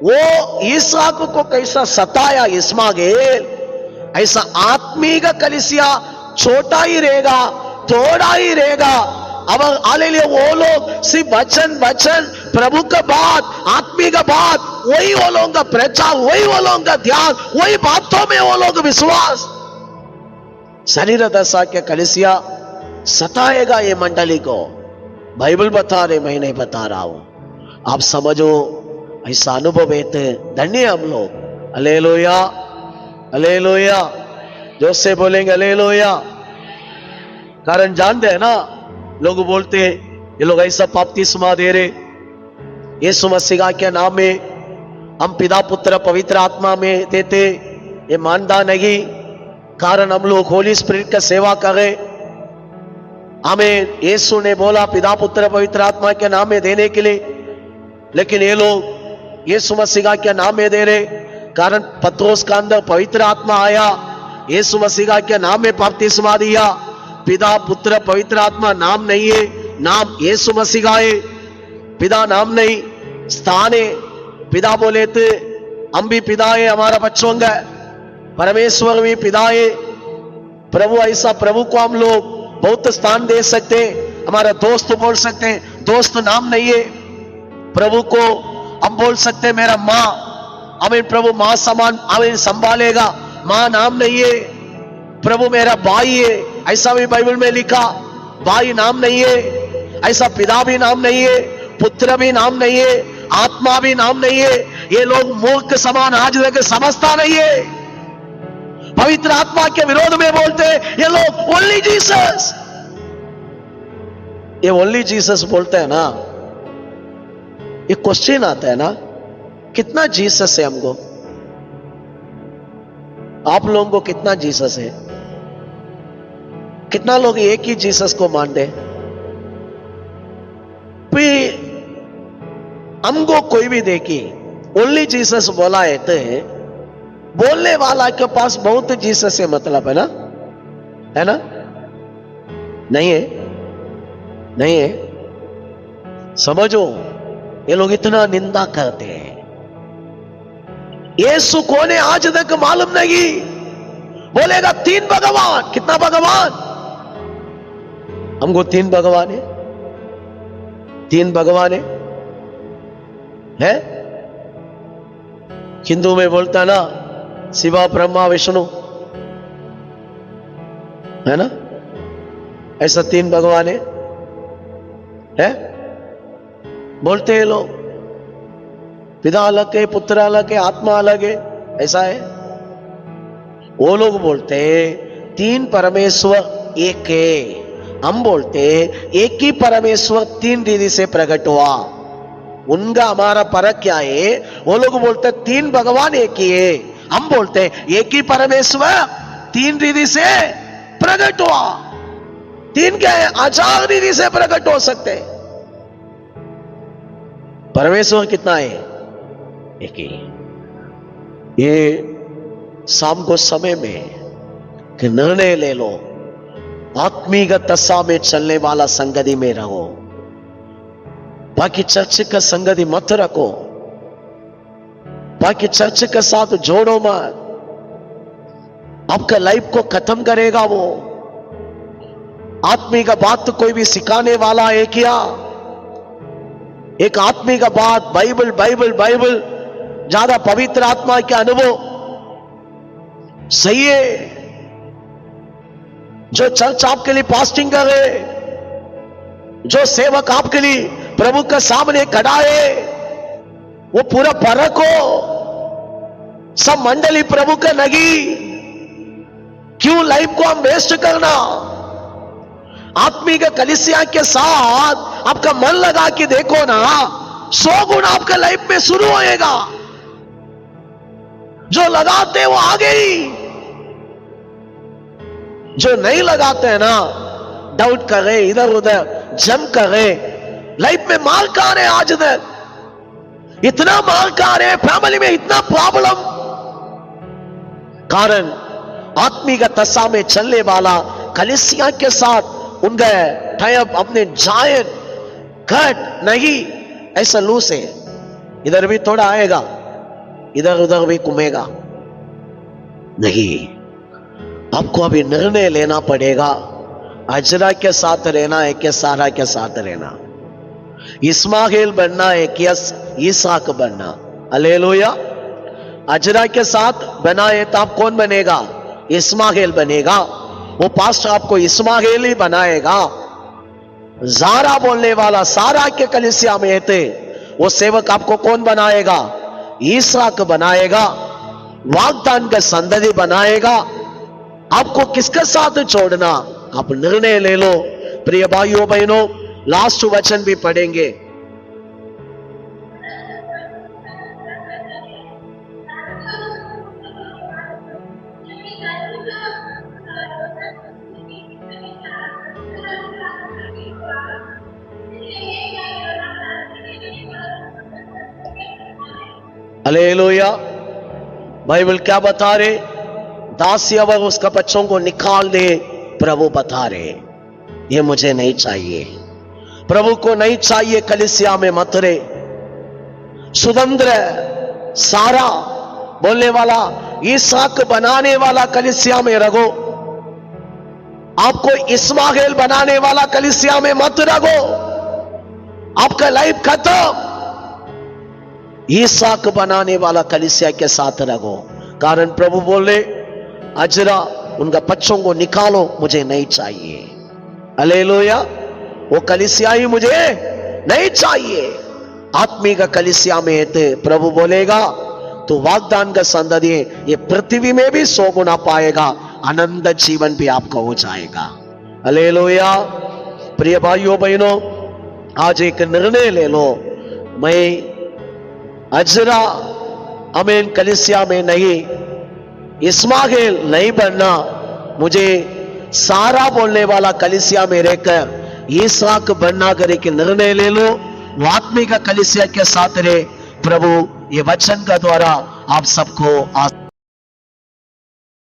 वो इसहाक को कैसा सताया इस्माएल, ऐसा आत्मिक कलीसिया छोटा ही रहेगा, थोड़ा ही रहेगा। अब हालेलुया, वो लोग सिर्फ वचन प्रभु का बात, आत्मिक बात, वही वो लोगों का प्रचार, वही वो लोगों का ध्यान, वही बातों में वो लोग विश्वास। शरीर दशा के कलीसिया सताएगा ये मंडली को। बाइबल बता रहे, मैं नहीं बता रहा हूं। आप समझो, ऐसा अनुभव है तो धन्य हम लोग। Hallelujah, hallelujah. जो से बोलेंगे हालेलुया। कारण जानते हैं ना, लोग बोलते हैं ये लोग ऐसा बपतिस्मा दे रहे, यीशु मसीह के नाम में हम पिता पुत्र पवित्र आत्मा में देते, ये मानता नहीं। कारण हम लोग होली स्पिरिट का सेवा करें, हमें यीशु ने बोला पिता पुत्र पवित्र आत्मा के नाम में देने के लिए, लेकिन ये लोग यीशु मसीह का क्या नाम में दे रहे, कारण पत्रोस का अंदर पवित्र आत्मा आया, यीशु मसीह का क्या नाम में बपतिस्मा दिया। पिता पुत्र पवित्र आत्मा नाम नहीं है, नाम यीशु मसीह का है। पिता नाम नहीं, स्थान है। पिता बोले तो हम भी पिता है, हमारा बच्चों का परमेश्वर भी पिता है। प्रभु ऐसा प्रभु को हम लोग बहुत स्थान दे सकते हैं। हमारा दोस्त बोल सकते हैं, दोस्त नाम नहीं है। प्रभु को हम बोल सकते हैं मेरा मां, हमें प्रभु मां समान हमें संभालेगा, मां नाम नहीं है। प्रभु मेरा भाई है, ऐसा भी बाइबल में लिखा, भाई नाम नहीं है। ऐसा पिता भी नाम नहीं है, पुत्र भी नाम नहीं है, आत्मा भी नाम नहीं है। ये लोग मूर्ख समान आज तक समझता नहीं है, पवित्र आत्मा के विरोध में बोलते हैं ये लोग ओनली जीसस। ये ओनली जीसस बोलते हैं ना, ये क्वेश्चन आता है ना, कितना जीसस है हमको, आप लोगों को कितना जीसस है? कितना लोग एक ही जीसस को मानते? हमको कोई भी देखी ओनली जीसस बोला है तो बोलने वाला के पास बहुत जीसस से मतलब है ना, है ना? नहीं है, नहीं है। समझो, ये लोग इतना निंदा करते हैं। यीशु कौन है आज तक मालूम नहीं। बोलेगा 3 भगवान, कितना भगवान? हमको 3 भगवान है, 3 भगवान है? हिंदू में बोलता ना शिवा ब्रह्मा विष्णु, है ना? ऐसा 3 भगवान है? बोलते हैं लोग, पिता अलग है, पुत्र अलग है, आत्मा अलग है, ऐसा है। वो लोग बोलते हैं 3 परमेश्वर एक है। हम बोलते हैं एक ही परमेश्वर 3 रीति से प्रकट हुआ। उनका हमारा फर्क क्या है? वो लोग बोलते हैं 3 भगवान एक ही है, हम बोलते हैं एक ही परमेश्वर 3 रीति से प्रकट हुआ। 3 क्या है? 4 रीति से प्रकट हो सकते हैं। परमेश्वर कितना है? एक ही। ये शाम को समय में कि निर्णय ले लो, आत्मिक दशा में चलने वाला संगति में रहो, बाकी चर्च का संगति मत रखो, बाकी चर्च के साथ जोड़ो मत, आपका लाइफ को खत्म करेगा वो। आत्मिक बात तो कोई भी सिखाने वाला है क्या? एक आत्मिक बात बाइबल बाइबल बाइबल, ज्यादा पवित्र आत्मा के अनुभव सही है। जो चर्च आपके लिए फास्टिंग करे, जो सेवक आपके लिए प्रभु के सामने खड़ा है, वो पूरा फर्क हो। सब मंडली प्रभु का नगी, क्यों लाइफ को हम वेस्ट करना? आत्मिक कलीसिया के साथ आपका मन लगा के देखो ना, 100 गुण आपका लाइफ में शुरू होएगा। जो लगाते वो आगे ही, जो नहीं लगाते हैं ना, डाउट कर रहे, इधर उधर जम कर रहे, लाइफ में मार खा रहे। आज तक इतना मार खा रहे, फैमिली में इतना प्रॉब्लम, कारण आत्मिक दशा में चलने वाला कलीसिया के साथ उनका टाइप अपने जायन घट नहीं। ऐसा लूस है, इधर भी थोड़ा आएगा, इधर उधर भी घूमेगा नहीं। आपको अभी निर्णय लेना पड़ेगा, अजरा के साथ रहना है कि सारा के साथ रहना, इस्माइल बनना है कि इसहाक बनना। हालेलुया। अजरा के साथ बना है तो आप कौन बनेगा? इस्माइल बनेगा। वो पास्टर आपको इस्माइल ही बनाएगा। जारा बोलने वाला सारा के कलीसिया में थे, वो सेवक आपको कौन बनाएगा? इसहाक बनाएगा, वाग्दान का संतति बनाएगा। आपको किसके साथ छोड़ना? आप निर्णय ले लो। प्रिय भाइयों बहनों, लास्ट वचन भी पढ़ेंगे। हालेलुया। बाइबल क्या बता रहे? दासी अब उसका बच्चों को निकाल दे। प्रभु बता रहे ये मुझे नहीं चाहिए, प्रभु को नहीं चाहिए कलीसिया में मत रहे। सुदंद्र सारा बोलने वाला, इसहाक बनाने वाला कलीसिया में रखो। आपको इस्माएल बनाने वाला कलीसिया में मत रखो, आपका लाइफ खत्म। इसहाक बनाने वाला कलीसिया के साथ रखो। कारण प्रभु बोले अजरा उनका बच्चों को निकालो, मुझे नहीं चाहिए। हालेलुया। वो कलीसिया ही मुझे नहीं चाहिए। आत्मिक कलीसिया में थे प्रभु बोलेगा तो वाग्दान का संतति ये पृथ्वी में भी 100 गुना पाएगा, आनंद जीवन भी आपका हो जाएगा। हालेलुया। प्रिय भाइयों बहनों, आज एक निर्णय ले लो, मैं अजरा आमीन कलीसिया में नहीं, इस्माएल नहीं बनना, मुझे सारा बोलने वाला कलीसिया में रहकर इसहाक बनना करे कि निर्णय ले लो। वो आत्मिक कलीसिया के साथ रहे। प्रभु ये वचन का द्वारा आप सबको